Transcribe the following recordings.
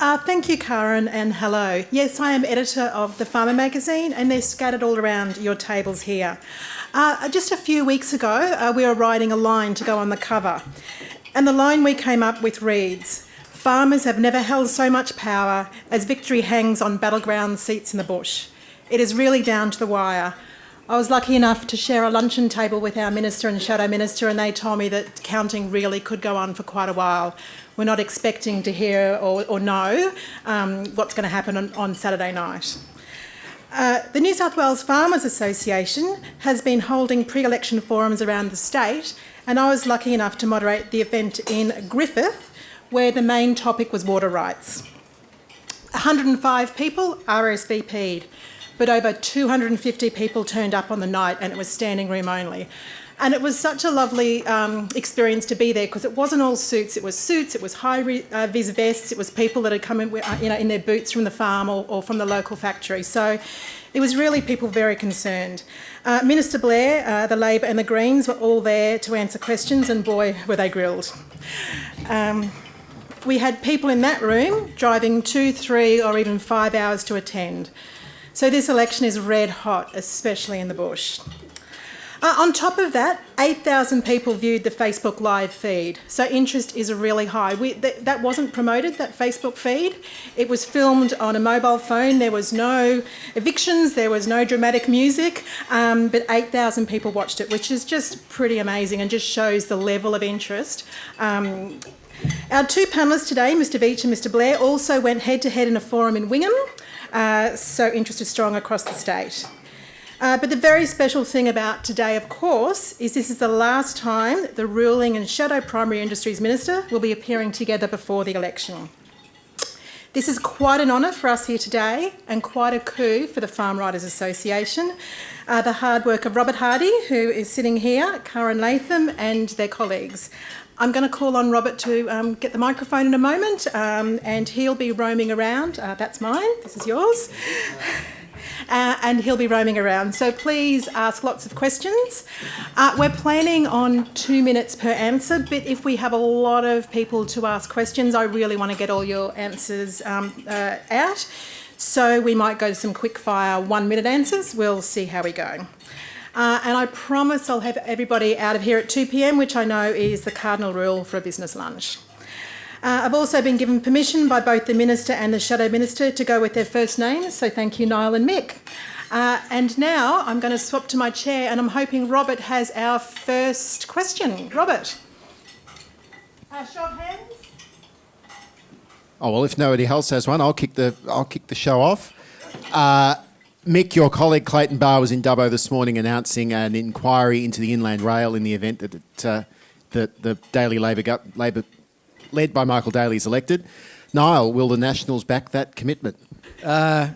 Thank you, Karen, and hello. Yes, I am editor of the Farmer magazine, and they're scattered all around your tables here. Just a few weeks ago, we were writing a line to go on the cover, and the line we came up with reads, "Farmers have never held so much power as victory hangs on battleground seats in the bush. It is really down to the wire." I was lucky enough to share a luncheon table with our Minister and Shadow Minister, and they told me that counting really could go on for quite a while. We're not expecting to hear or know what's going to happen on Saturday night. The New South Wales Farmers Association has been holding pre-election forums around the state, and I was lucky enough to moderate the event in Griffith, where the main topic was water rights. 105 people RSVP'd, but over 250 people turned up on the night, and it was standing room only. And it was such a lovely experience to be there, because it wasn't all suits, it was high-vis vests, it was people that had come in, in their boots from the farm or from the local factory. So it was really people very concerned. Minister Blair, the Labor and the Greens were all there to answer questions, and boy, were they grilled. We had people in that room driving 2, 3 or even 5 hours to attend. So this election is red hot, especially in the bush. On top of that, 8,000 people viewed the Facebook live feed, so interest is really high. That wasn't promoted, that Facebook feed. It was filmed on a mobile phone. There was no evictions, there was no dramatic music, but 8,000 people watched it, which is just pretty amazing and just shows the level of interest. Our two panellists today, Mr Veitch and Mr Blair, also went head-to-head in a forum in Wingham, so interest is strong across the state. But the very special thing about today, of course, is this is the last time the ruling and shadow primary industries minister will be appearing together before the election. This is quite an honour for us here today, and quite a coup for the Farm Writers Association. The hard work of Robert Hardy, who is sitting here, Karen Latham and their colleagues. I'm going to call on Robert to get the microphone in a moment, and he'll be roaming around. That's mine, this is yours. And he'll be roaming around. So please ask lots of questions. We're planning on 2 minutes per answer, but if we have a lot of people to ask questions, I really want to get all your answers out. So we might go to some quick fire 1 minute answers. We'll see how we go. And I promise I'll have everybody out of here at 2 p.m, which I know is the cardinal rule for a business lunch. I've also been given permission by both the Minister and the Shadow Minister to go with their first names, so thank you, Niall and Mick. And now I'm going to swap to my chair, and I'm hoping Robert has our first question. Robert. Show of hands. Oh, well, if nobody else has one, I'll kick the show off. Mick, your colleague Clayton Barr was in Dubbo this morning announcing an inquiry into the Inland Rail in the event that the Daily Labor led by Michael Daly is elected. Niall, will the Nationals back that commitment? I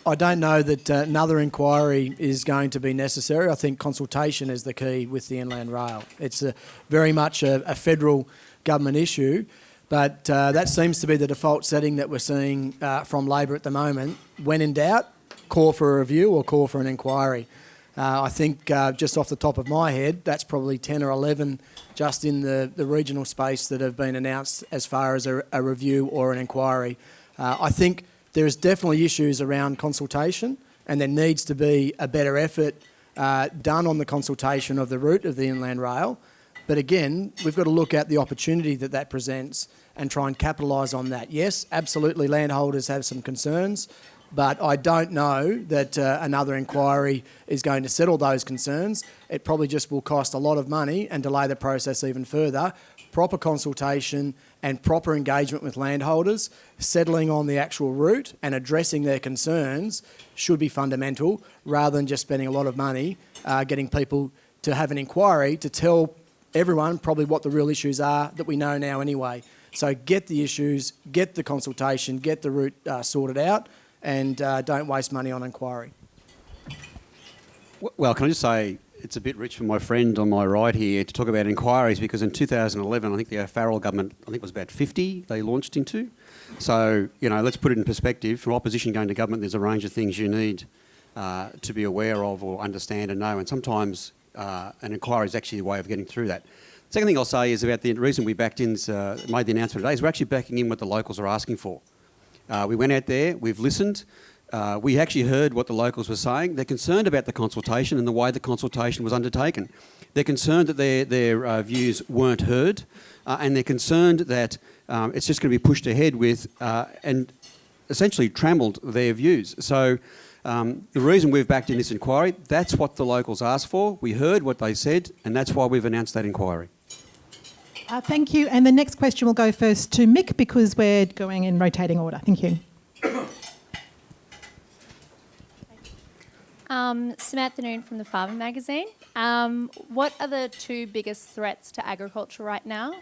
don't know that another inquiry is going to be necessary. I think consultation is the key with the Inland Rail. It's very much a federal government issue, but that seems to be the default setting that we're seeing from Labor at the moment. When in doubt, call for a review or call for an inquiry. I think just off the top of my head, that's probably 10 or 11 just in the regional space that have been announced as far as a review or an inquiry. I think there is definitely issues around consultation, and there needs to be a better effort done on the consultation of the route of the Inland Rail. But again, we've got to look at the opportunity that presents and try and capitalise on that. Yes, absolutely, landholders have some concerns, but I don't know that another inquiry is going to settle those concerns. It probably just will cost a lot of money and delay the process even further. Proper consultation and proper engagement with landholders, settling on the actual route and addressing their concerns should be fundamental, rather than just spending a lot of money getting people to have an inquiry to tell everyone probably what the real issues are that we know now anyway. So get the issues, get the consultation, get the route sorted out, and don't waste money on inquiry. Well, can I just say it's a bit rich for my friend on my right here to talk about inquiries, because in 2011, I think the Farrell government, I think it was about 50 they launched into. So, let's put it in perspective. From opposition going to government, there's a range of things you need to be aware of or understand and know, and sometimes an inquiry is actually a way of getting through that. Second thing I'll say is about the reason we backed in, made the announcement today, is we're actually backing in what the locals are asking for. We went out there, we've listened. We actually heard what the locals were saying. They're concerned about the consultation and the way the consultation was undertaken. They're concerned that their views weren't heard, and they're concerned that it's just going to be pushed ahead with and essentially trammeled their views. So the reason we've backed in this inquiry, that's what the locals asked for. We heard what they said, and that's why we've announced that inquiry. Thank you. And the next question will go first to Mick because we're going in rotating order. Thank you. Samantha Noon from the Farmer magazine. What are the two biggest threats to agriculture right now,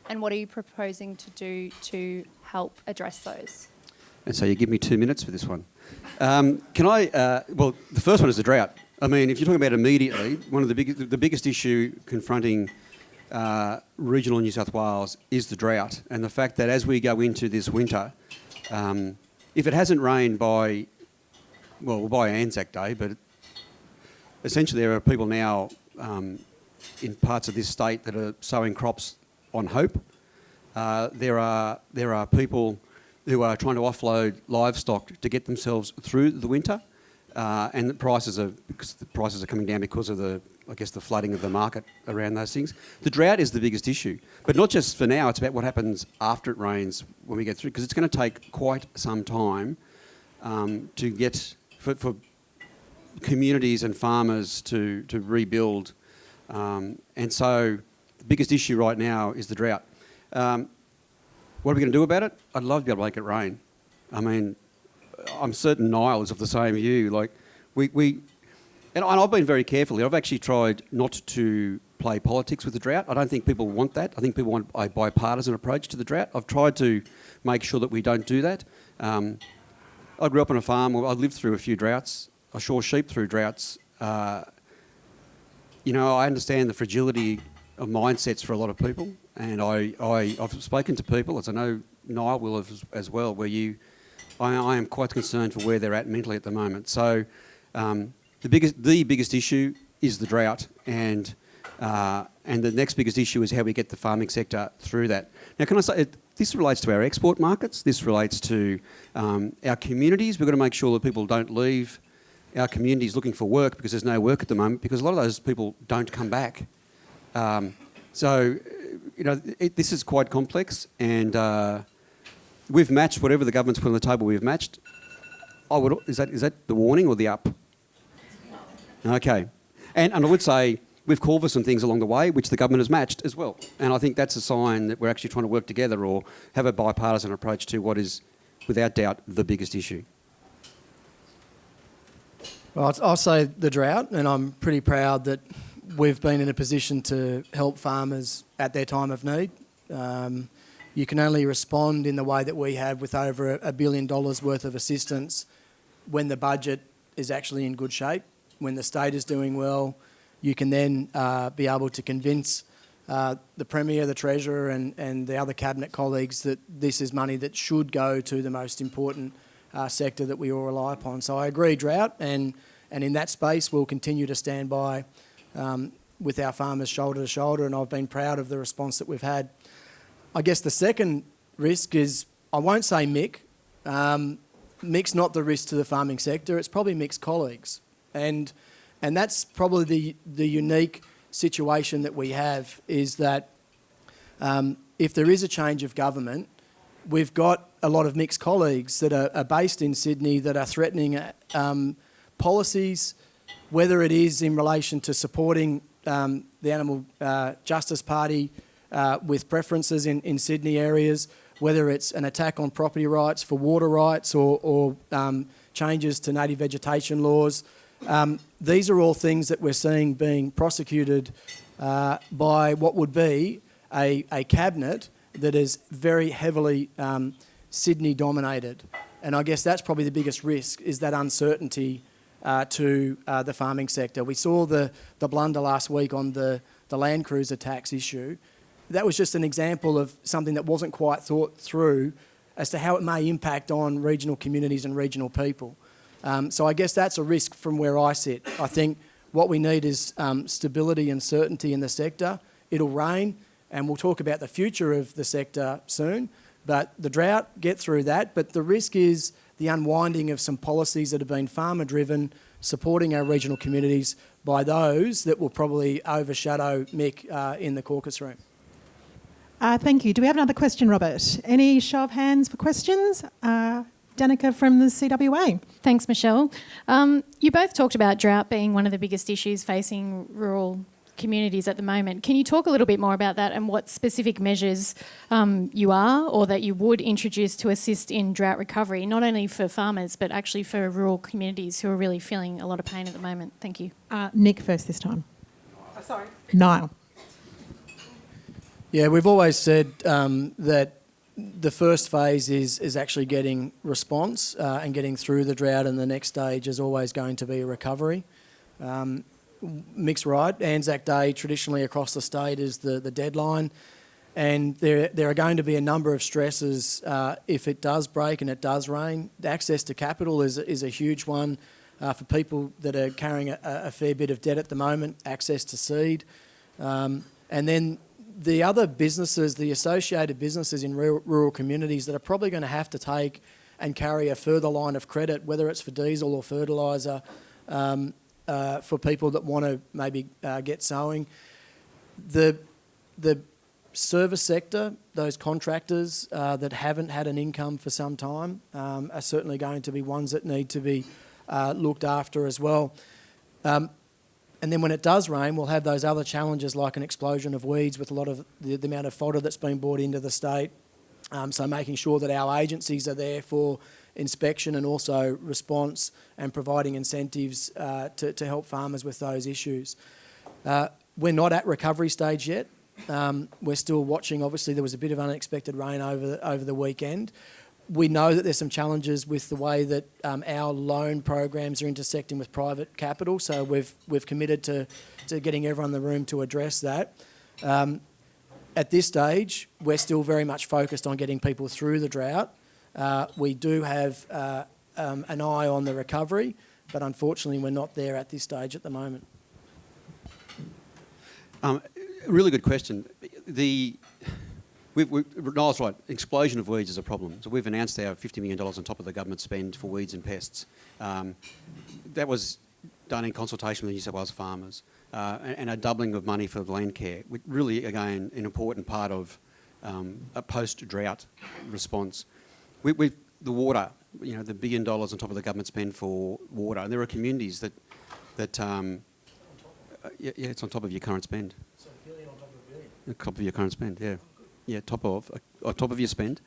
and what are you proposing to do to help address those? And so you give me 2 minutes for this one. Well, the first one is the drought. I mean, if you're talking about immediately, one of the biggest issue confronting regional New South Wales is the drought, and the fact that as we go into this winter, if it hasn't rained by Anzac Day, but essentially there are people now in parts of this state that are sowing crops on hope. There are people who are trying to offload livestock to get themselves through the winter, and the prices are coming down because of the flooding of the market around those things. The drought is the biggest issue, but not just for now. It's about what happens after it rains when we get through, because it's going to take quite some time to get for communities and farmers to rebuild, and so the biggest issue right now is the drought. What are we going to do about it? I'd love to be able to make it rain. I mean, I'm certain Niall is of the same view. Like and I've been very careful. I've actually tried not to play politics with the drought. I don't think people want that. I think people want a bipartisan approach to the drought. I've tried to make sure that we don't do that. I grew up on a farm. I lived through a few droughts. I saw sheep through droughts. I understand the fragility of mindsets for a lot of people, and I've spoken to people, as I know Niall will have as well, where I am quite concerned for where they're at mentally at the moment. So the biggest issue is the drought, and the next biggest issue is how we get the farming sector through that. Now, can I say, this relates to our export markets, this relates to our communities. We've got to make sure that people don't leave our communities looking for work because there's no work at the moment, because a lot of those people don't come back. This is quite complex, and we've matched whatever the government's put on the table. We've matched. Is that the warning or the up? Okay, and I would say we've called for some things along the way, which the government has matched as well. And I think that's a sign that we're actually trying to work together or have a bipartisan approach to what is, without doubt, the biggest issue. Well, I'll say the drought, and I'm pretty proud that we've been in a position to help farmers at their time of need. You can only respond in the way that we have with over $1 billion worth of assistance when the budget is actually in good shape, when the state is doing well. You can then be able to convince the Premier, the Treasurer and the other Cabinet colleagues that this is money that should go to the most important sector that we all rely upon. So I agree, drought, and in that space we'll continue to stand by with our farmers shoulder to shoulder, and I've been proud of the response that we've had. I guess the second risk is, I won't say Mick. Mick's not the risk to the farming sector, it's probably Mick's colleagues. And that's probably the unique situation that we have, is that if there is a change of government, we've got a lot of Mick's colleagues that are based in Sydney that are threatening policies, whether it is in relation to supporting the Animal Justice Party with preferences in Sydney areas, whether it's an attack on property rights for water rights or changes to native vegetation laws. These are all things that we're seeing being prosecuted by what would be a cabinet that is very heavily Sydney dominated. And I guess that's probably the biggest risk, is that uncertainty to the farming sector. We saw the blunder last week on the Land Cruiser tax issue. That was just an example of something that wasn't quite thought through as to how it may impact on regional communities and regional people. So I guess that's a risk from where I sit. I think what we need is stability and certainty in the sector. It'll rain, and we'll talk about the future of the sector soon, But the drought, get through that. But the risk is the unwinding of some policies that have been farmer-driven, supporting our regional communities by those that will probably overshadow Mick in the caucus room. Thank you. Do we have another question, Robert? Any show of hands for questions? Danica from the CWA. Thanks, Michelle. You both talked about drought being one of the biggest issues facing rural communities at the moment. Can you talk a little bit more about that and what specific measures you are or that you would introduce to assist in drought recovery, not only for farmers but actually for rural communities who are really feeling a lot of pain at the moment? Thank you. Nick first this time. Sorry. Niall. Yeah, we've always said that the first phase is actually getting response and getting through the drought, and the next stage is always going to be a recovery. Mick's right. Anzac Day traditionally across the state is the deadline, and there are going to be a number of stresses if it does break and it does rain. The access to capital is a huge one for people that are carrying a fair bit of debt at the moment, access to seed, and then the other businesses, the associated businesses in rural communities that are probably going to have to take and carry a further line of credit, whether it's for diesel or fertiliser, for people that want to maybe get sowing. The service sector, those contractors that haven't had an income for some time are certainly going to be ones that need to be looked after as well. And then when it does rain, we'll have those other challenges like an explosion of weeds with a lot of the amount of fodder that's been brought into the state. So making sure that our agencies are there for inspection and also response and providing incentives to help farmers with those issues. We're not at recovery stage yet. We're still watching. Obviously, there was a bit of unexpected rain over the weekend. We know that there's some challenges with the way that our loan programs are intersecting with private capital, so we've committed to getting everyone in the room to address that. At this stage, we're still very much focused on getting people through the drought. We do have an eye on the recovery, but unfortunately we're not there at this stage at the moment. Really good question. Niall's right, explosion of weeds is a problem. So we've announced our $50 million on top of the government spend for weeds and pests. That was done in consultation with the New South Wales farmers and a doubling of money for land care. Really, again, an important part of a post-drought response. The water, the $1 billion on top of the government spend for water. And there are communities that it's on top of your current spend. So $1 billion on top of $1 billion? On top of your current spend, yeah. Yeah, on top of your spend.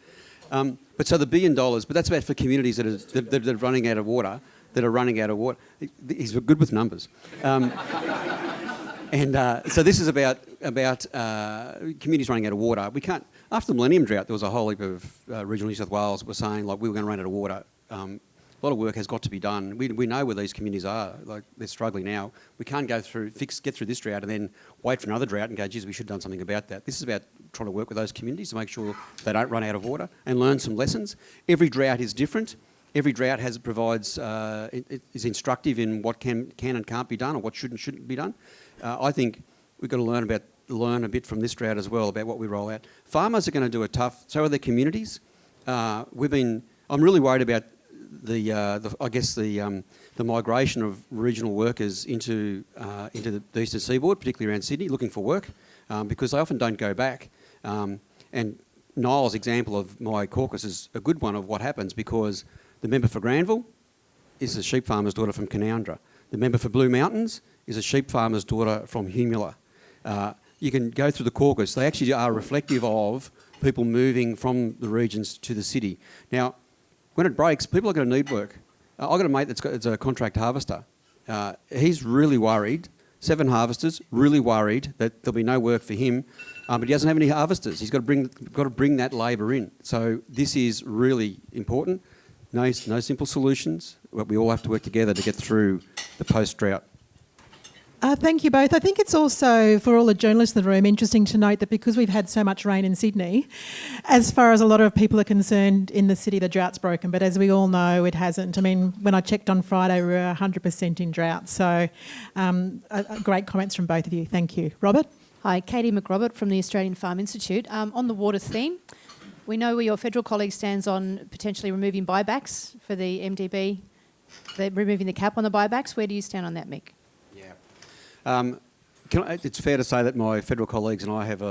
But so the $1 billion, but that's about for communities that are running out of water, He's good with numbers. So this is about communities running out of water. We can't, after the Millennium Drought, there was a whole heap of regional New South Wales were saying, like, we were going to run out of water. A lot of work has got to be done. We know where these communities are. Like, they're struggling now. We can't get through this drought and then wait for another drought and go, geez, we should have done something about that. This is about trying to work with those communities to make sure they don't run out of water and learn some lessons. Every drought is different. Every drought is instructive in what can and can't be done or what should and shouldn't be done. I think we've got to learn a bit from this drought as well about what we roll out. Farmers are going to do it tough. So are their communities. I'm really worried about the migration of regional workers into the eastern seaboard, particularly around Sydney, looking for work, because they often don't go back. And Niall's example of my caucus is a good one of what happens, because the member for Granville is a sheep farmer's daughter from Canoundra. The member for Blue Mountains is a sheep farmer's daughter from Humula. You can go through the caucus. They actually are reflective of people moving from the regions to the city. Now, when it breaks, people are going to need work. I've got a mate that's a contract harvester. He's really worried, 7 harvesters, really worried that there'll be no work for him, but he doesn't have any harvesters. He's got to bring that labour in. So this is really important. No simple solutions, but we all have to work together to get through the post-drought. Thank you both. I think it's also, for all the journalists in the room, interesting to note that because we've had so much rain in Sydney, as far as a lot of people are concerned in the city, the drought's broken. But as we all know, it hasn't. I mean, when I checked on Friday, we were 100% in drought. So great comments from both of you. Thank you. Robert? Hi, Katie McRobert from the Australian Farm Institute. On the water theme, We know where your federal colleague stands on potentially removing buybacks for the MDB, removing the cap on the buybacks. Where do you stand on that, Mick? Yeah. It's fair to say that my federal colleagues and I have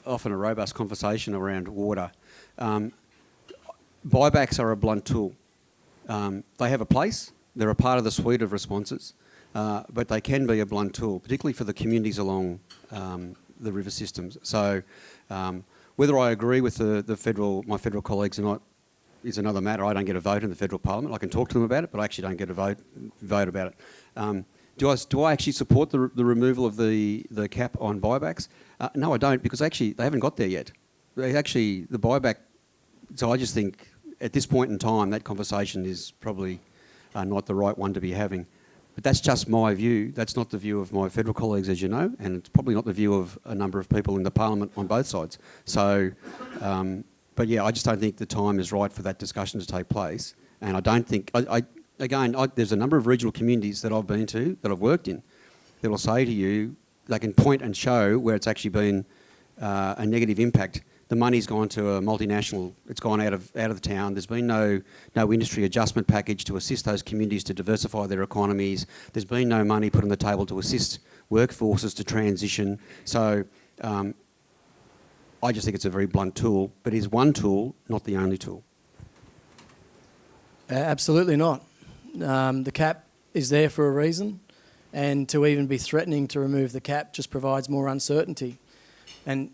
often a robust conversation around water. Buybacks are a blunt tool. They have a place. They're a part of the suite of responses, but they can be a blunt tool, particularly for the communities along the river systems. So whether I agree with my federal colleagues or not is another matter. I don't get a vote in the federal parliament. I can talk to them about it, but I actually don't get a vote about it. Do I actually support the removal of the cap on buybacks? No, I don't, because actually they haven't got there yet. The buyback. So I just think at this point in time that conversation is probably not the right one to be having. But that's just my view. That's not the view of my federal colleagues, as you know, and it's probably not the view of a number of people in the parliament on both sides. So, but yeah, I just don't think the time is right for that discussion to take place. And I don't think, there's a number of regional communities that I've been to, that I've worked in, that will say to you, they can point and show where it's actually been a negative impact. The money's gone to a multinational, it's gone out of the town. There's been no industry adjustment package to assist those communities to diversify their economies. There's been no money put on the table to assist workforces to transition. So I just think it's a very blunt tool, but it is one tool, not the only tool. Absolutely not. The cap is there for a reason, and to even be threatening to remove the cap just provides more uncertainty. And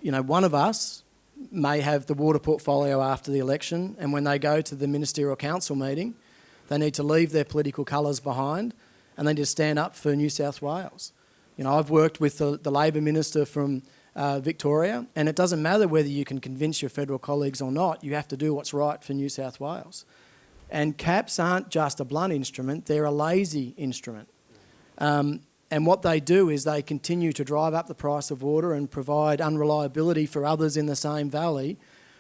one of us may have the water portfolio after the election, and when they go to the ministerial council meeting, they need to leave their political colours behind and they need to stand up for New South Wales. I've worked with the Labor Minister from Victoria, and it doesn't matter whether you can convince your federal colleagues or not, you have to do what's right for New South Wales. And caps aren't just a blunt instrument, they're a lazy instrument. And what they do is they continue to drive up the price of water and provide unreliability for others in the same valley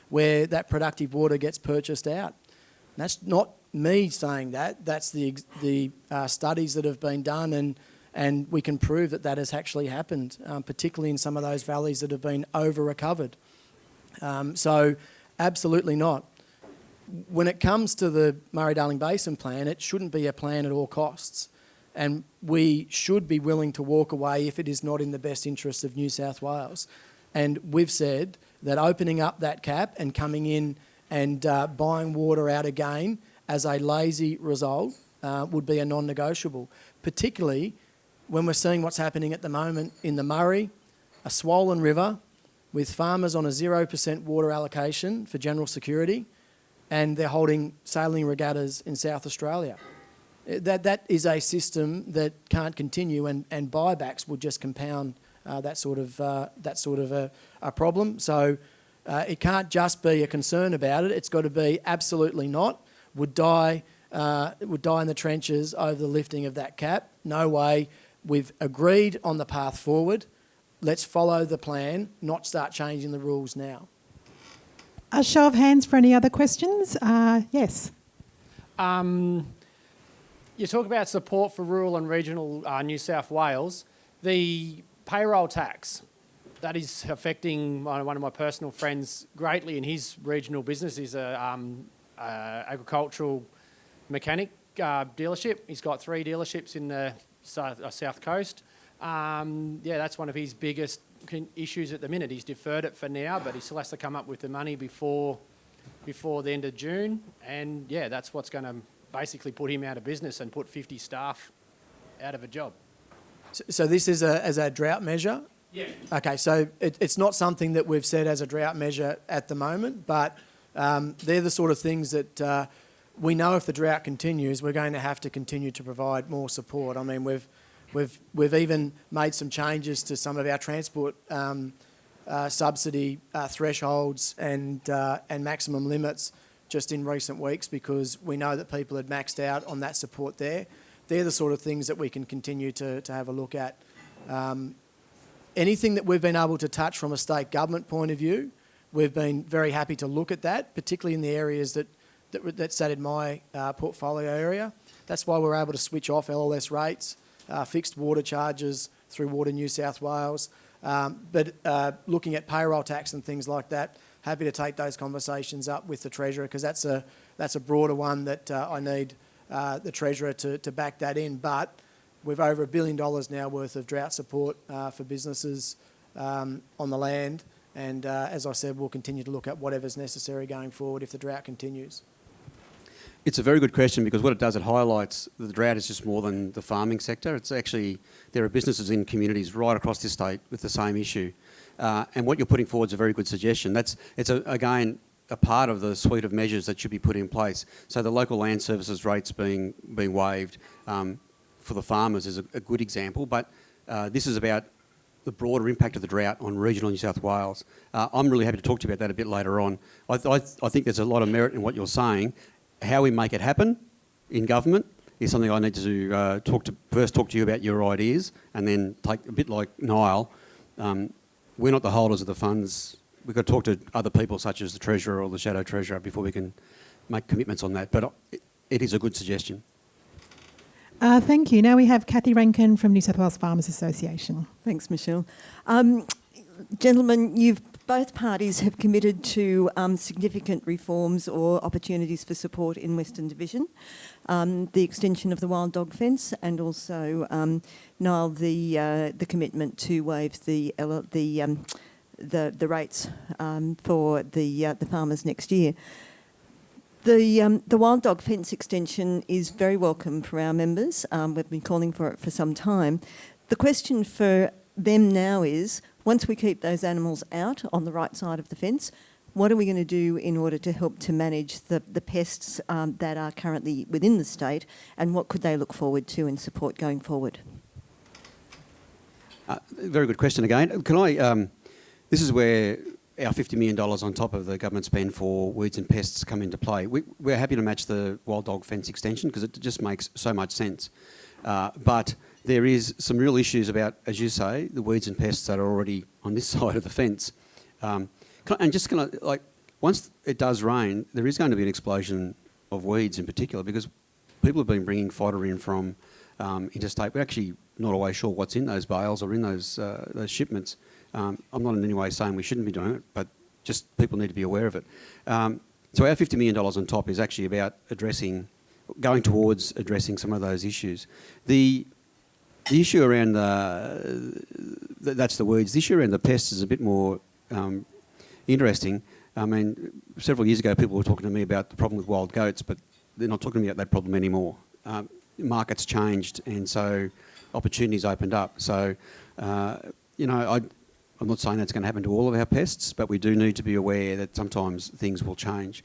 where that productive water gets purchased out. And that's not me saying that, that's the studies that have been done, and we can prove that that has actually happened, particularly in some of those valleys that have been over-recovered. So absolutely not. When it comes to the Murray-Darling Basin plan, it shouldn't be a plan at all costs. And we should be willing to walk away if it is not in the best interests of New South Wales. And we've said that opening up that cap and coming in and buying water out again as a lazy result would be a non-negotiable, particularly when we're seeing what's happening at the moment in the Murray, a swollen river with farmers on a 0% water allocation for general security, and they're holding sailing regattas in South Australia. That is a system that can't continue, and buybacks would just compound that sort of a problem. So it can't just be a concern about it. It's got to be absolutely not. Would die in the trenches over the lifting of that cap. No way. We've agreed on the path forward. Let's follow the plan, not start changing the rules now. A show of hands for any other questions? Yes. You talk about support for rural and regional New South Wales. The payroll tax, that is affecting one of my personal friends greatly in his regional business. He's an agricultural mechanic dealership. He's got 3 dealerships in the south coast. That's one of his biggest issues at the minute. He's deferred it for now, but he still has to come up with the money before the end of June. And that's what's going to basically put him out of business and put 50 staff out of a job. So this is as a drought measure? Yeah. Okay, so it's not something that we've said as a drought measure at the moment, but they're the sort of things that we know if the drought continues, we're going to have to continue to provide more support. I mean, we've even made some changes to some of our transport subsidy thresholds and maximum limits just in recent weeks, because we know that people had maxed out on that support there. They're the sort of things that we can continue to have a look at. Anything that we've been able to touch from a state government point of view, we've been very happy to look at that, particularly in the areas that sat in my portfolio area. That's why we're able to switch off LLS rates, fixed water charges through Water New South Wales, But looking at payroll tax and things like that, happy to take those conversations up with the Treasurer, because that's a broader one that I need the Treasurer to back that in. But we've over $1 billion now worth of drought support for businesses on the land. And as I said, we'll continue to look at whatever's necessary going forward if the drought continues. It's a very good question, because what it does, it highlights that the drought is just more than the farming sector. It's actually, there are businesses in communities right across this state with the same issue. And what you're putting forward is a very good suggestion. Again, a part of the suite of measures that should be put in place. So the local land services rates being waived for the farmers is a good example, but this is about the broader impact of the drought on regional New South Wales. I'm really happy to talk to you about that a bit later on. I think there's a lot of merit in what you're saying. How we make it happen in government is something I need to first talk to you about your ideas, and then take a bit like Niall. We're not the holders of the funds. We've got to talk to other people such as the Treasurer or the Shadow Treasurer before we can make commitments on that. But it is a good suggestion. Thank you. Now we have Cathy Rankin from New South Wales Farmers Association. Thanks, Michelle. Gentlemen, both parties have committed to significant reforms or opportunities for support in Western Division. The extension of the wild dog fence, and also, Niall, the commitment to waive the rates for the farmers next year. The wild dog fence extension is very welcome for our members. We've been calling for it for some time. The question for them now is, once we keep those animals out on the right side of the fence, what are we going to do in order to help to manage the pests that are currently within the state, and what could they look forward to in support going forward? Very good question again. Can I? This is where our $50 million on top of the government spend for weeds and pests come into play. We're happy to match the wild dog fence extension because it just makes so much sense. But there is some real issues about, as you say, the weeds and pests that are already on this side of the fence. Once it does rain, there is going to be an explosion of weeds in particular, because people have been bringing fodder in from interstate. We're actually not always sure what's in those bales or in those shipments. I'm not in any way saying we shouldn't be doing it, but just people need to be aware of it. So our $50 million on top is actually about going towards addressing some of those issues. The issue around that's the weeds. The issue around the pests is a bit more interesting. I mean, several years ago, people were talking to me about the problem with wild goats, but they're not talking about that problem anymore. Markets changed, and so opportunities opened up. So, I'm not saying that's going to happen to all of our pests, but we do need to be aware that sometimes things will change.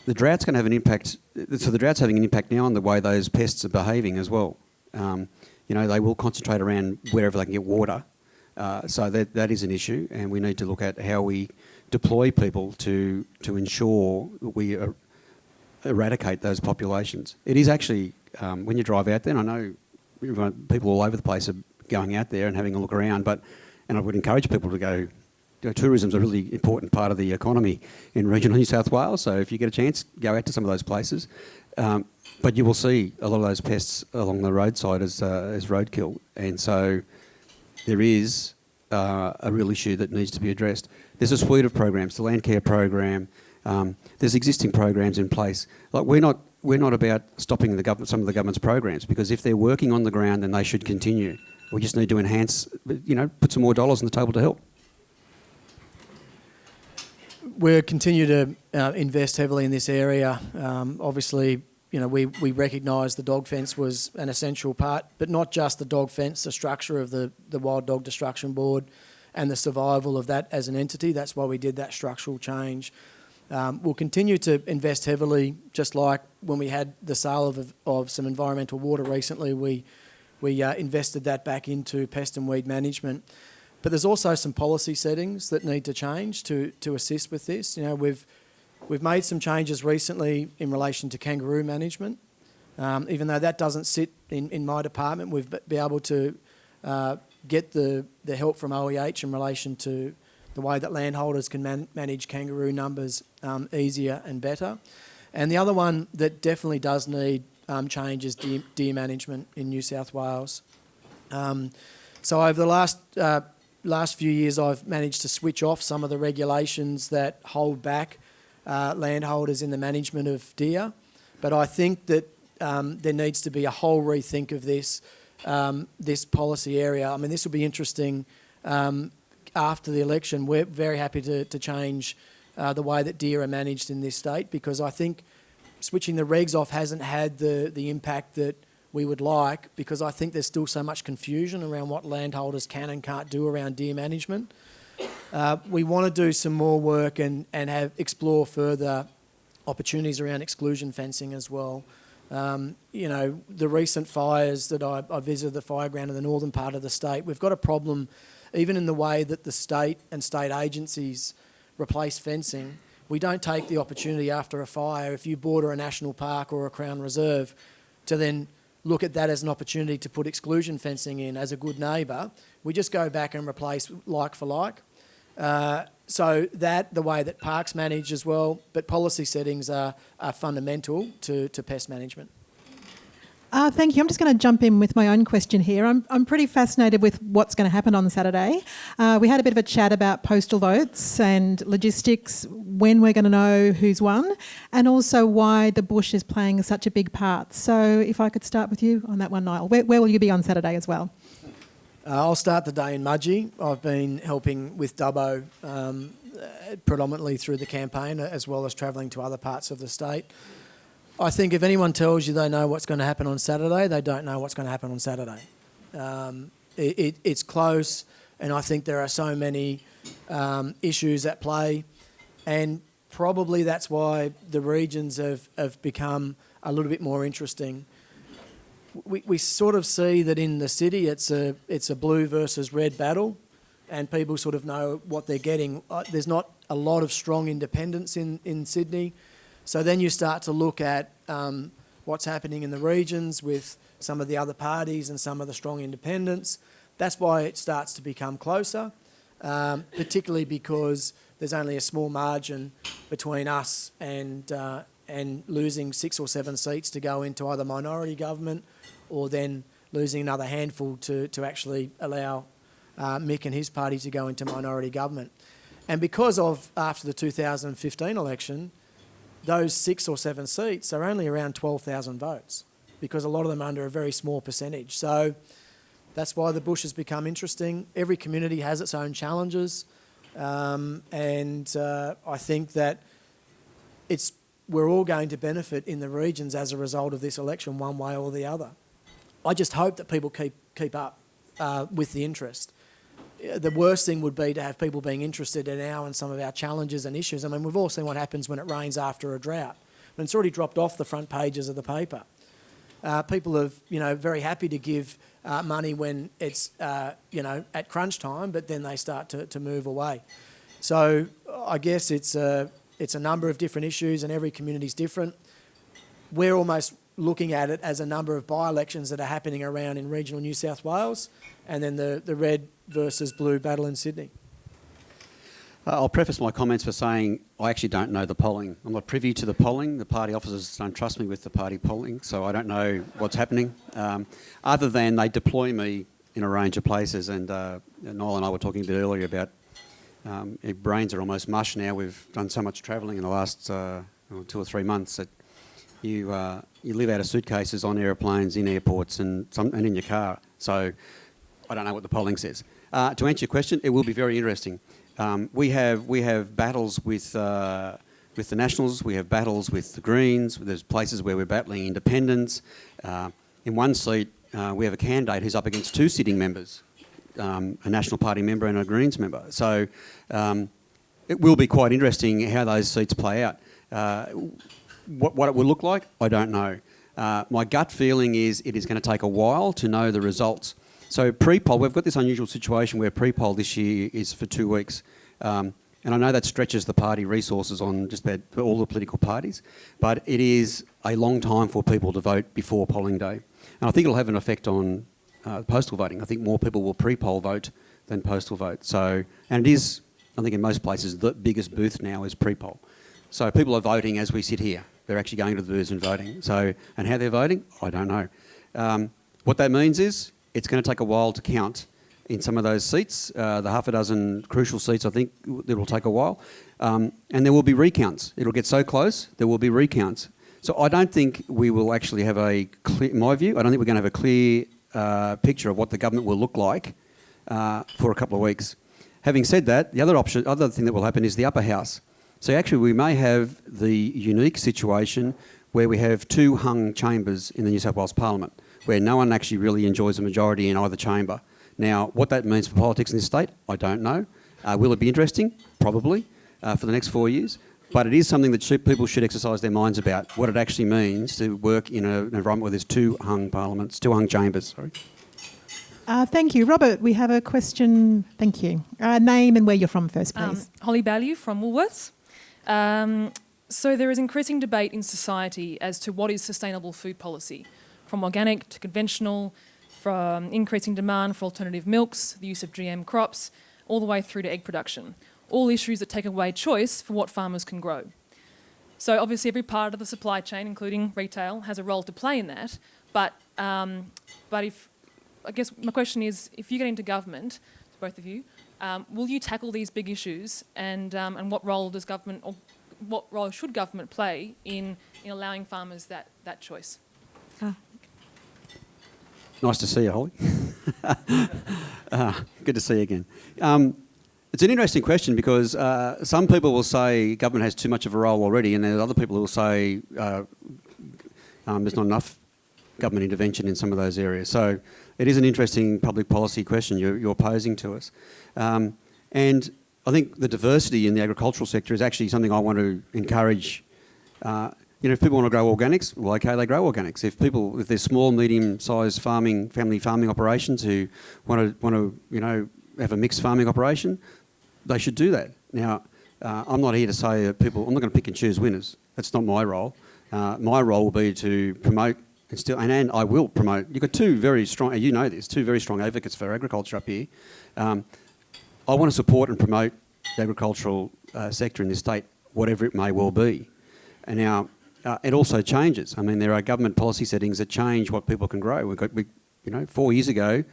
The drought's going to have an impact. So the drought's having an impact now on the way those pests are behaving as well. They will concentrate around wherever they can get water. So that is an issue, and we need to look at how we deploy people to ensure that we eradicate those populations. It is actually, when you drive out there, and I know people all over the place are going out there and having a look around, and I would encourage people to go. Tourism is a really important part of the economy in regional New South Wales, so if you get a chance, go out to some of those places. But you will see a lot of those pests along the roadside as roadkill, and so there is a real issue that needs to be addressed. There's a suite of programs, the land care program. There's existing programs in place. Like we're not about stopping some of the government's programs, because if they're working on the ground, then they should continue. We just need to enhance, put some more dollars on the table to help. We'll continue to invest heavily in this area. Obviously, we recognise the dog fence was an essential part, but not just the dog fence, the structure of the Wild Dog Destruction Board and the survival of that as an entity. That's why we did that structural change. We'll continue to invest heavily, just like when we had the sale of some environmental water recently, we invested that back into pest and weed management. But there's also some policy settings that need to change to assist with this. We've made some changes recently in relation to kangaroo management. Even though that doesn't sit in my department, we've been able to get the help from OEH in relation to the way that landholders can manage kangaroo numbers easier and better. And the other one that definitely does need change is deer management in New South Wales. So over the last few years, I've managed to switch off some of the regulations that hold back landholders in the management of deer. But I think that there needs to be a whole rethink of this policy area. I mean, this will be interesting after the election. We're very happy to change the way that deer are managed in this state, because I think switching the regs off hasn't had the impact that we would like, because I think there's still so much confusion around what landholders can and can't do around deer management. We want to do some more work and explore further opportunities around exclusion fencing as well. The recent fires that I visited, the fireground in the northern part of the state, we've got a problem even in the way that the state and state agencies replace fencing. We don't take the opportunity after a fire, if you border a national park or a Crown Reserve, to then look at that as an opportunity to put exclusion fencing in as a good neighbour. We just go back and replace like for like. So that, the way that parks manage as well, but policy settings are fundamental to pest management. Thank you. I'm just going to jump in with my own question here. I'm pretty fascinated with what's going to happen on Saturday. We had a bit of a chat about postal votes and logistics, when we're going to know who's won, and also why the bush is playing such a big part. So if I could start with you on that one, Niall. Where will you be on Saturday as well? I'll start the day in Mudgee. I've been helping with Dubbo predominantly through the campaign, as well as travelling to other parts of the state. I think if anyone tells you they know what's going to happen on Saturday, they don't know what's going to happen on Saturday. It's close, and I think there are so many issues at play, and probably that's why the regions have become a little bit more interesting. We sort of see that in the city it's a blue versus red battle, and people sort of know what they're getting. There's not a lot of strong independence in Sydney. So then you start to look at what's happening in the regions with some of the other parties and some of the strong independents. That's why it starts to become closer, particularly because there's only a small margin between us and losing 6 or 7 seats to go into either minority government, or then losing another handful to actually allow Mick and his party to go into minority government. And because of, after the 2015 election, those 6 or 7 seats are only around 12,000 votes, because a lot of them are under a very small percentage. So that's why the bush has become interesting. Every community has its own challenges, and I think that we're all going to benefit in the regions as a result of this election, one way or the other. I just hope that people keep up with the interest. The worst thing would be to have people being interested in our and some of our challenges and issues. I mean, we've all seen what happens when it rains after a drought. And it's already dropped off the front pages of the paper. People are, very happy to give money when it's, at crunch time, but then they start to move away. So I guess it's a number of different issues, and every community's different. We're almost looking at it as a number of by-elections that are happening around in regional New South Wales, and then the red versus blue battle in Sydney. I'll preface my comments by saying I actually don't know the polling. I'm not privy to the polling. The party officers don't trust me with the party polling, so I don't know what's happening, other than they deploy me in a range of places. And Niall and I were talking a bit earlier about our brains are almost mush now. We've done so much travelling in the last 2 or 3 months that you live out of suitcases on aeroplanes, in airports, and in your car. So I don't know what the polling says. To answer your question, it will be very interesting. We have battles with the Nationals. We have battles with the Greens. There's places where we're battling independents. In one seat, we have a candidate who's up against 2 sitting members, a National Party member and a Greens member. So it will be quite interesting how those seats play out. What it will look like, I don't know. My gut feeling is it is going to take a while to know the results. So pre-poll, we've got this unusual situation where pre-poll this year is for 2 weeks. And I know that stretches the party resources on just about all the political parties, but it is a long time for people to vote before polling day. And I think it'll have an effect on postal voting. I think more people will pre-poll vote than postal vote. So, and it is, I think in most places, the biggest booth now is pre-poll. So people are voting as we sit here. They're actually going to the booths and voting. So, and how they're voting, I don't know. What that means is It's going to take a while to count in some of those seats. The half a dozen crucial seats, I think, it will take a while. And there will be recounts. It'll get so close, there will be recounts. So I don't think we will actually have a clear, in my view, I don't think we're going to have a clear picture of what the government will look like for a couple of weeks. Having said that, the other thing that will happen is the upper house. So actually we may have the unique situation where we have two hung chambers in the New South Wales Parliament, where no one actually really enjoys a majority in either chamber. Now, what that means for politics in this state, I don't know. Will it be interesting? Probably, for the next 4 years. But it is something that people should exercise their minds about, what it actually means to work in an environment where there's two hung chambers. Sorry. Thank you. Robert, we have a question. Thank you. Name and where you're from first, please. Holly Ballew from Woolworths. So there is increasing debate in society as to what is sustainable food policy, from organic to conventional, from increasing demand for alternative milks, the use of GM crops, all the way through to egg production. All issues that take away choice for what farmers can grow. So obviously every part of the supply chain, including retail, has a role to play in that. But if, I guess my question is, if you get into government, both of you, will you tackle these big issues, and what role does government, or what role should government play in allowing farmers that choice? Nice to see you, Holly. Good to see you again. It's an interesting question because some people will say government has too much of a role already, and there are other people who will say there's not enough government intervention in some of those areas. So it is an interesting public policy question you're posing to us. And I think the diversity in the agricultural sector is actually something I want to encourage. If people want to grow organics, well, okay, they grow organics. If there's small, medium-sized family farming operations who want to have a mixed farming operation, they should do that. Now, I'm not here to say that I'm not going to pick and choose winners. That's not my role. My role will be to promote and I will promote. You've got two very strong advocates for agriculture up here. I want to support and promote the agricultural sector in this state, whatever it may well be. And now, it also changes. I mean, there are government policy settings that change what people can grow. 4 years ago,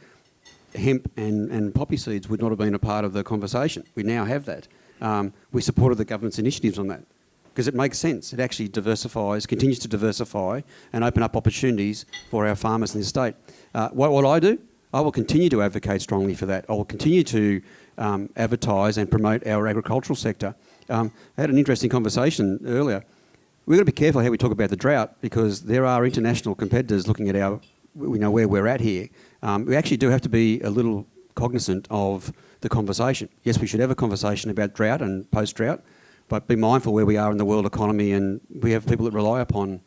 hemp and poppy seeds would not have been a part of the conversation. We now have that. We supported the government's initiatives on that because it makes sense. It actually continues to diversify and open up opportunities for our farmers in this state. What I do, I will continue to advocate strongly for that. I will continue to advertise and promote our agricultural sector. I had an interesting conversation earlier. We've got to be careful how we talk about the drought because there are international competitors looking at where we're at here. We actually do have to be a little cognizant of the conversation. Yes, we should have a conversation about drought and post-drought, but be mindful where we are in the world economy, and we have people that rely upon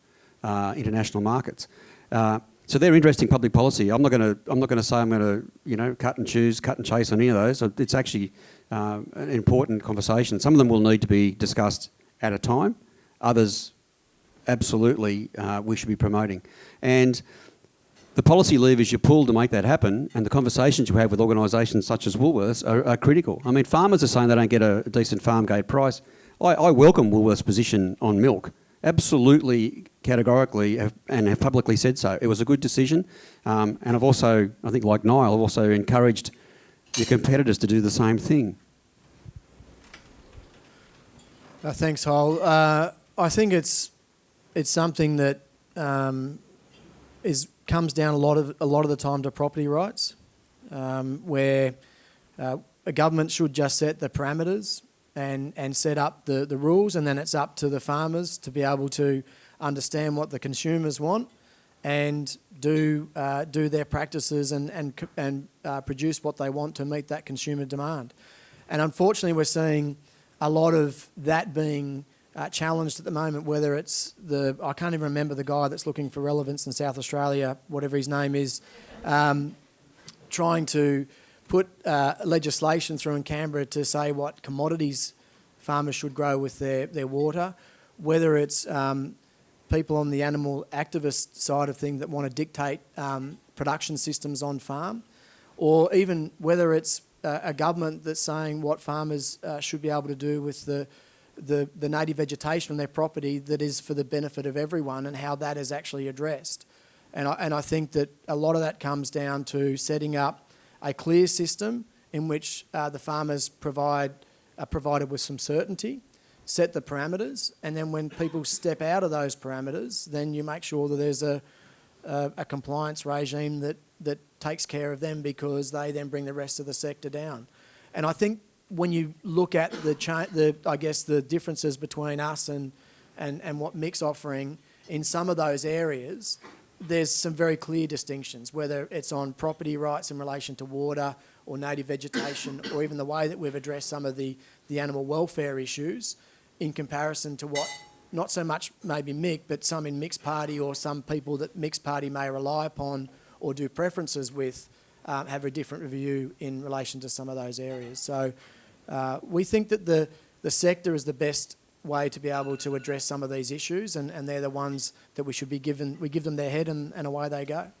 international markets. So they're interesting public policy. I'm not going to say I'm going to cut and chase on any of those. So it's actually an important conversation. Some of them will need to be discussed at a time. Others, absolutely, we should be promoting. And the policy levers you pull to make that happen and the conversations you have with organisations such as Woolworths are critical. I mean, farmers are saying they don't get a decent farm gate price. I welcome Woolworths' position on milk. Absolutely, categorically, and have publicly said so. It was a good decision. And I've also, I think like Niall, I've also encouraged your competitors to do the same thing. Thanks, Hole. I think it's something that comes down a lot of the time to property rights, where a government should just set the parameters and set up the rules, and then it's up to the farmers to be able to understand what the consumers want and do their practices and produce what they want to meet that consumer demand. And unfortunately, we're seeing a lot of that being challenged at the moment, whether it's I can't even remember the guy that's looking for relevance in South Australia, whatever his name is, trying to put legislation through in Canberra to say what commodities farmers should grow with their water, whether it's people on the animal activist side of things that want to dictate production systems on farm, or even whether it's a government that's saying what farmers should be able to do with the native vegetation on their property that is for the benefit of everyone, and how that is actually addressed. And I think that a lot of that comes down to setting up a clear system in which the farmers are provided with some certainty, set the parameters, and then when people step out of those parameters, then you make sure that there's a compliance regime that takes care of them, because they then bring the rest of the sector down. And I think when you look at the differences between us and what Mick's offering in some of those areas, there's some very clear distinctions, whether it's on property rights in relation to water or native vegetation, or even the way that we've addressed some of the animal welfare issues in comparison to what, not so much maybe Mick, but some in Mick's party or some people that Mick's party may rely upon or do preferences with, have a different review in relation to some of those areas. So we think that the sector is the best way to be able to address some of these issues, and they're the ones that we give them their head, and away they go.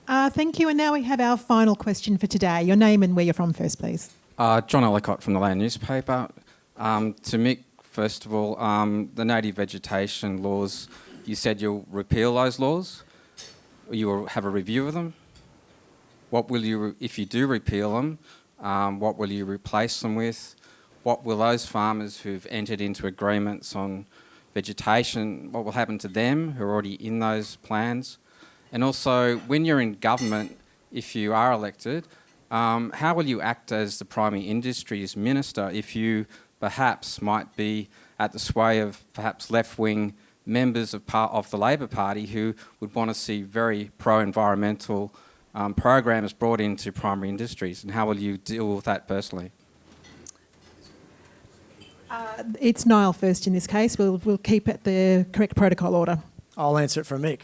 Thank you. And now we have our final question for today. Your name and where you're from first, please. John Ellicott from the Land newspaper. To Mick, first of all, the native vegetation laws, you said you'll repeal those laws. You will have a review of them. What will you, if you do repeal them, what will you replace them with? What will those farmers who've entered into agreements on vegetation, what will happen to them who are already in those plans? And also, when you're in government, if you are elected, how will you act as the primary industries minister if you perhaps might be at the sway of perhaps left-wing members of the Labor Party who would want to see very pro-environmental programs brought into primary industries? And how will you deal with that personally? It's Niall first in this case. We'll keep it the correct protocol order. I'll answer it for Mick.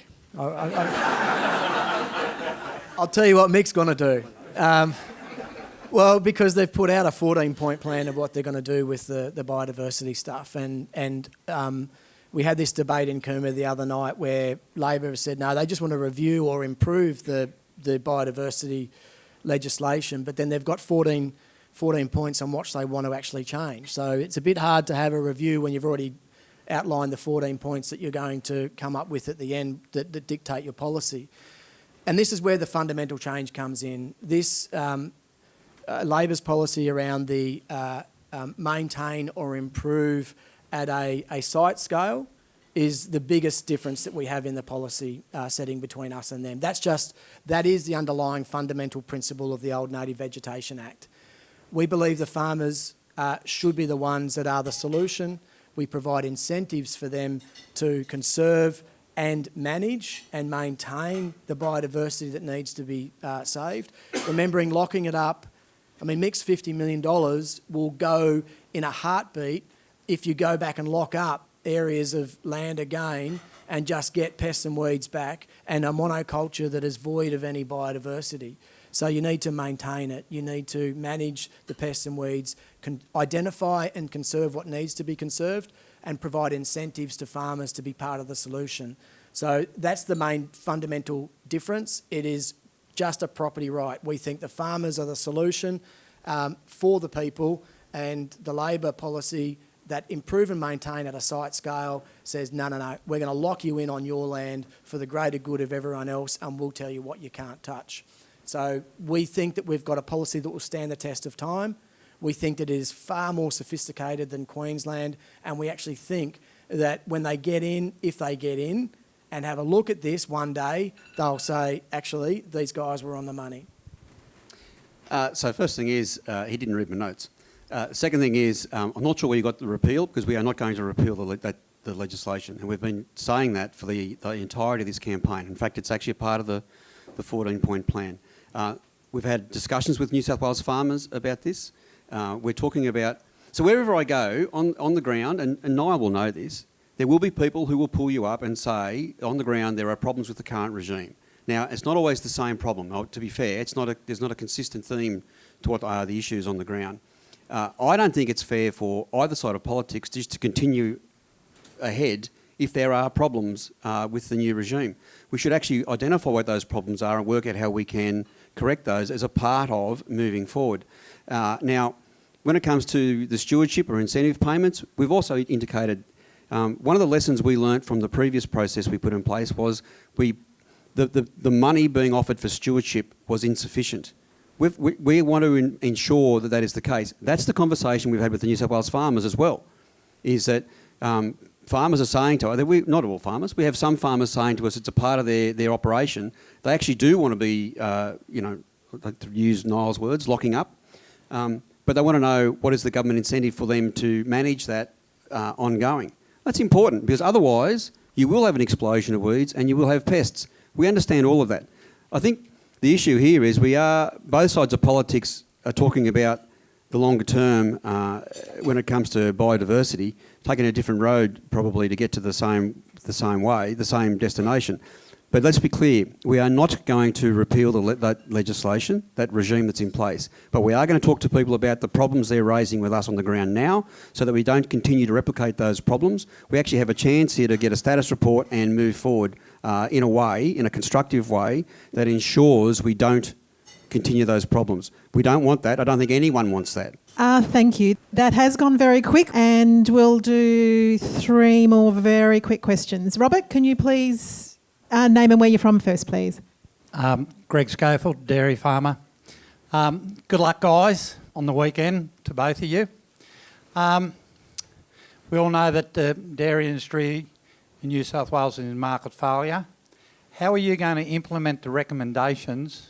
I'll tell you what Mick's going to do. Well, because they've put out a 14-point plan of what they're going to do with the biodiversity stuff. And we had this debate in Cooma the other night where Labor said, no, they just want to review or improve the biodiversity legislation, but then they've got 14 points on what they want to actually change. So it's a bit hard to have a review when you've already outlined the 14 points that you're going to come up with at the end that dictate your policy. And this is where the fundamental change comes in. This Labor's policy around the maintain or improve at a site scale is the biggest difference that we have in the policy setting between us and them. That is the underlying fundamental principle of the old Native Vegetation Act. We believe the farmers should be the ones that are the solution. We provide incentives for them to conserve and manage and maintain the biodiversity that needs to be saved. Remembering locking it up, I mean, Mick's $50 million will go in a heartbeat if you go back and lock up areas of land again and just get pests and weeds back and a monoculture that is void of any biodiversity. So you need to maintain it. You need to manage the pests and weeds, identify and conserve what needs to be conserved, and provide incentives to farmers to be part of the solution. So that's the main fundamental difference. It is just a property right. We think the farmers are the solution for the people, and the Labor policy that improve and maintain at a site scale says, no, we're going to lock you in on your land for the greater good of everyone else, and we'll tell you what you can't touch. So we think that we've got a policy that will stand the test of time. We think that it is far more sophisticated than Queensland, and we actually think that when they get in, if they get in and have a look at this one day, they'll say, actually, these guys were on the money. So first thing is, he didn't read my notes. Second thing is, I'm not sure where you got the repeal, because we are not going to repeal the legislation, and we've been saying that for the entirety of this campaign. In fact, it's actually a part of the 14-point plan. We've had discussions with New South Wales farmers about this. We're talking about... So wherever I go on the ground, and Niall will know this, there will be people who will pull you up and say, on the ground, there are problems with the current regime. Now, it's not always the same problem. To be fair, there's not a consistent theme to what are the issues on the ground. I don't think it's fair for either side of politics just to continue ahead if there are problems with the new regime. We should actually identify what those problems are and work out how we can correct those as a part of moving forward. Now, when it comes to the stewardship or incentive payments, we've also indicated one of the lessons we learnt from the previous process we put in place was we the money being offered for stewardship was insufficient. We want to ensure that that is the case. That's the conversation we've had with the New South Wales farmers as well, is that farmers are saying to us, not all farmers, we have some farmers saying to us it's a part of their operation. They actually do want to be, to use Niall's words, locking up. But they want to know what is the government incentive for them to manage that ongoing. That's important because otherwise you will have an explosion of weeds and you will have pests. We understand all of that. I think the issue here is both sides of politics are talking about the longer term when it comes to biodiversity, taking a different road probably to get to the same destination. But let's be clear, we are not going to repeal that legislation, that regime that's in place. But we are going to talk to people about the problems they're raising with us on the ground now so that we don't continue to replicate those problems. We actually have a chance here to get a status report and move forward in a constructive way that ensures we don't continue those problems. We don't want that. I don't think anyone wants that. Thank you. That has gone very quick, and we'll do 3 more very quick questions. Robert, can you please name and where you're from first, please? Greg Schofield, dairy farmer. Good luck, guys, on the weekend to both of you. We all know that the dairy industry in New South Wales is in market failure. How are you going to implement the recommendations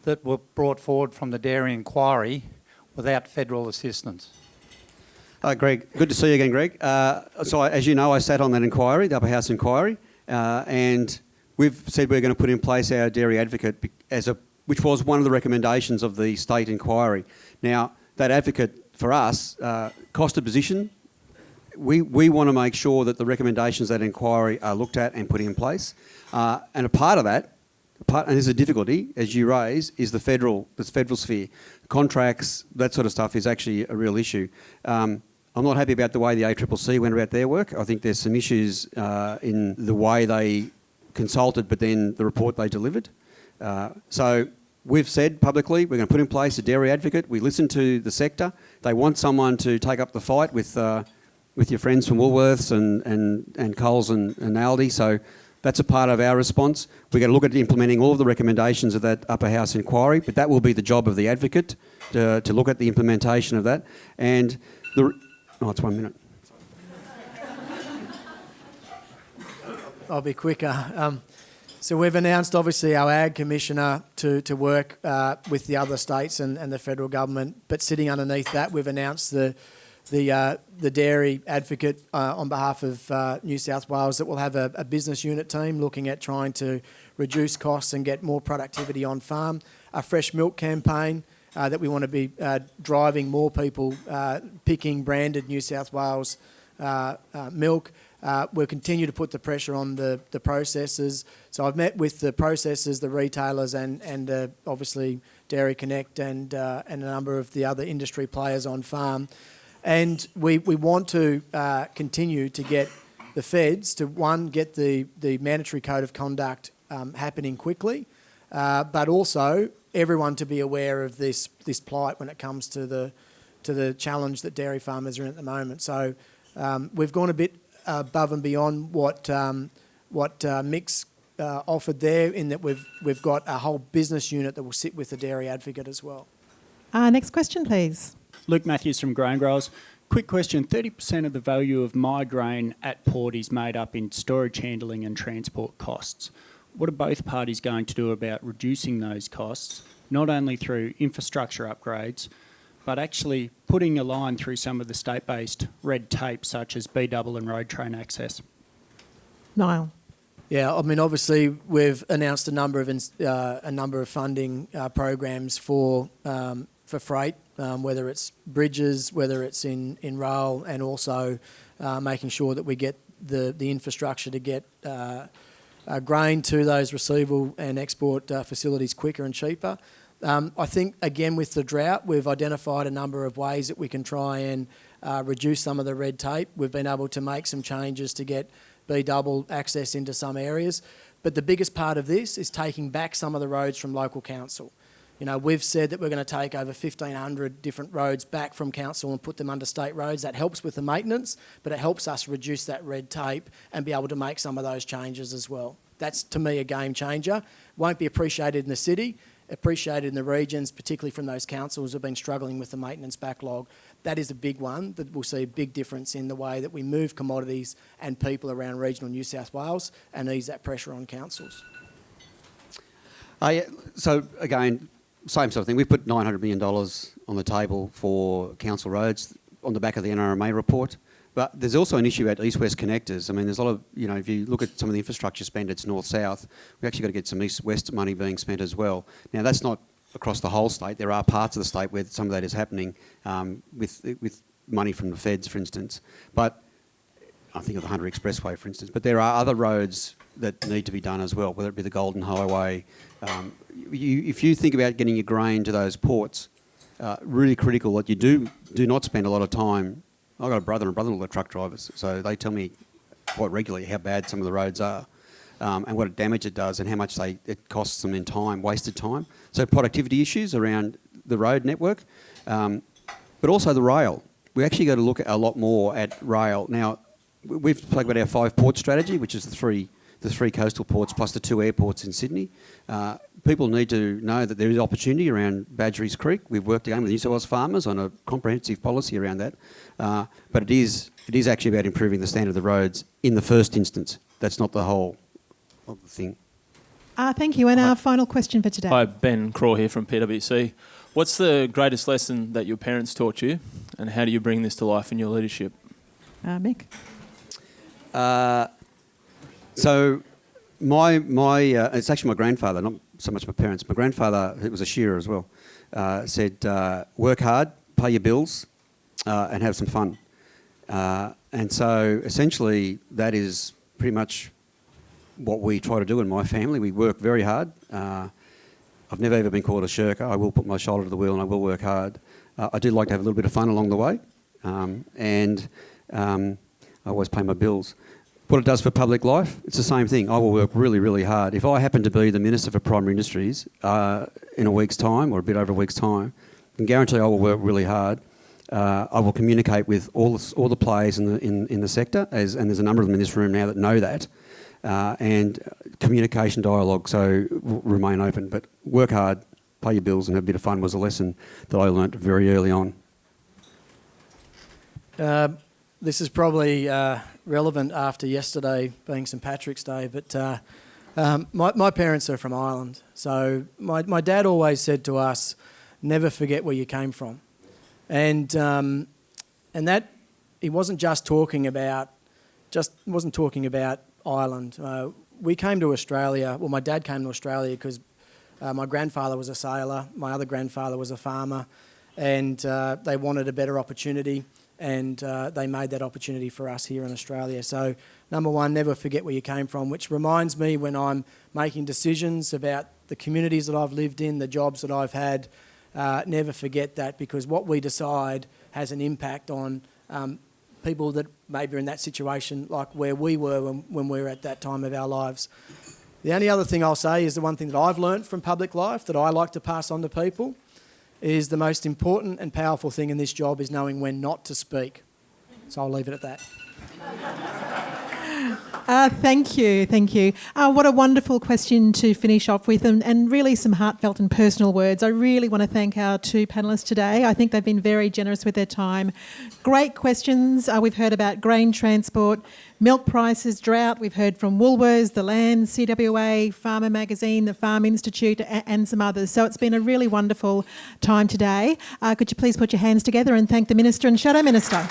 that were brought forward from the dairy inquiry without federal assistance? Greg, good to see you again, Greg. As you know, I sat on that inquiry, the Upper House inquiry, and we've said we're going to put in place our dairy advocate which was one of the recommendations of the state inquiry. Now, that advocate for us, cost of position, we want to make sure that the recommendations of that inquiry are looked at and put in place. And a part of that, and there's a difficulty, as you raise, is the federal sphere. Contracts, that sort of stuff is actually a real issue. I'm not happy about the way the ACCC went about their work. I think there's some issues in the way they consulted, but then the report they delivered. So we've said publicly we're going to put in place a dairy advocate. We listen to the sector. They want someone to take up the fight with your friends from Woolworths and Coles and Aldi. So that's a part of our response. We're going to look at implementing all of the recommendations of that Upper House inquiry, but that will be the job of the advocate to look at the implementation of that. And it's 1 minute. I'll be quicker. So we've announced, obviously, our Ag Commissioner to work with the other states and the federal government. But sitting underneath that, we've announced the dairy advocate on behalf of New South Wales that will have a business unit team looking at trying to reduce costs and get more productivity on farm. A fresh milk campaign that we want to be driving more people picking branded New South Wales milk. We'll continue to put the pressure on the processors. So I've met with the processors, the retailers, and obviously Dairy Connect and a number of the other industry players on farm. And we want to continue to get the feds to, one, get the mandatory code of conduct happening quickly, but also everyone to be aware of this plight when it comes to the challenge that dairy farmers are in at the moment. So we've gone a bit above and beyond what Mick's offered there, in that we've got a whole business unit that will sit with the dairy advocate as well. Next question, please. Luke Matthews from Grain Growers. Quick question, 30% of the value of my grain at port is made up in storage, handling and transport costs. What are both parties going to do about reducing those costs, not only through infrastructure upgrades, but actually putting a line through some of the state-based red tape, such as B-double and road train access? Niall. Yeah, I mean, obviously we've announced a number of funding programs for freight, whether it's bridges, whether it's in rail, and also making sure that we get the infrastructure to get grain to those receival and export facilities quicker and cheaper. I think, again, with the drought, we've identified a number of ways that we can try and reduce some of the red tape. We've been able to make some changes to get B-double access into some areas. But the biggest part of this is taking back some of the roads from local council. You know, we've said that we're going to take over 1,500 different roads back from council and put them under state roads. That helps with the maintenance, but it helps us reduce that red tape and be able to make some of those changes as well. That's, to me, a game changer. Won't be appreciated in the city, appreciated in the regions, particularly from those councils who have been struggling with the maintenance backlog. That is a big one that will see a big difference in the way that we move commodities and people around regional New South Wales and ease that pressure on councils. Yeah, so again, same sort of thing. We've put $900 million on the table for council roads on the back of the NRMA report. But there's also an issue at east-west connectors. I mean, there's a lot of, if you look at some of the infrastructure spend, it's north-south. We've actually got to get some east-west money being spent as well. Now, that's not across the whole state. There are parts of the state where some of that is happening with money from the feds, for instance. But I think of the Hunter Expressway, for instance. But there are other roads that need to be done as well, whether it be the Golden Highway. If you think about getting your grain to those ports, really critical that you do not spend a lot of time. I've got a brother and brother-in-law truck drivers, so they tell me quite regularly how bad some of the roads are and what damage it does and how much it costs them in time, wasted time. So productivity issues around the road network, but also the rail. We actually got to look at a lot more at rail. Now, we've spoken about our 5-port strategy, which is the three coastal ports plus the 2 airports in Sydney. People need to know that there is opportunity around Badgerys Creek. We've worked again with New South Wales farmers on a comprehensive policy around that. But it is actually about improving the standard of the roads in the first instance. That's not the whole of the thing. Thank you. And our final question for today. Hi, Ben Craw here from PwC. What's the greatest lesson that your parents taught you, and how do you bring this to life in your leadership? Mick? So it's actually my grandfather, not so much my parents. My grandfather, who was a shearer as well, said, work hard, pay your bills, and have some fun. And so essentially that is pretty much what we try to do in my family. We work very hard. I've never ever been called a shirker. I will put my shoulder to the wheel and I will work hard. I do like to have a little bit of fun along the way. And I always pay my bills. What it does for public life, it's the same thing. I will work really, really hard. If I happen to be the Minister for Primary Industries in a week's time or a bit over a week's time, I can guarantee I will work really hard. I will communicate with all the players in the sector, and there's a number of them in this room now that know that, and communication dialogue, so remain open. But work hard, pay your bills and have a bit of fun was a lesson that I learnt very early on. This is probably relevant after yesterday being St Patrick's Day, but my parents are from Ireland. So my dad always said to us, never forget where you came from. And that he wasn't just talking about Ireland. We came to Australia, well, my dad came to Australia because my grandfather was a sailor, my other grandfather was a farmer, and they wanted a better opportunity. And they made that opportunity for us here in Australia. So, number one, never forget where you came from, which reminds me when I'm making decisions about the communities that I've lived in, the jobs that I've had, never forget that, because what we decide has an impact on people that maybe are in that situation like where we were when we were at that time of our lives. The only other thing I'll say is the one thing that I've learnt from public life that I like to pass on to people is the most important and powerful thing in this job is knowing when not to speak. So I'll leave it at that. Thank you. What a wonderful question to finish off with, and really some heartfelt and personal words. I really want to thank our two panellists today. I think they've been very generous with their time. Great questions. We've heard about grain transport, milk prices, drought. We've heard from Woolworths, The Land, CWA, Farmer Magazine, the Farm Institute, and some others. So it's been a really wonderful time today. Could you please put your hands together and thank the Minister and Shadow Minister?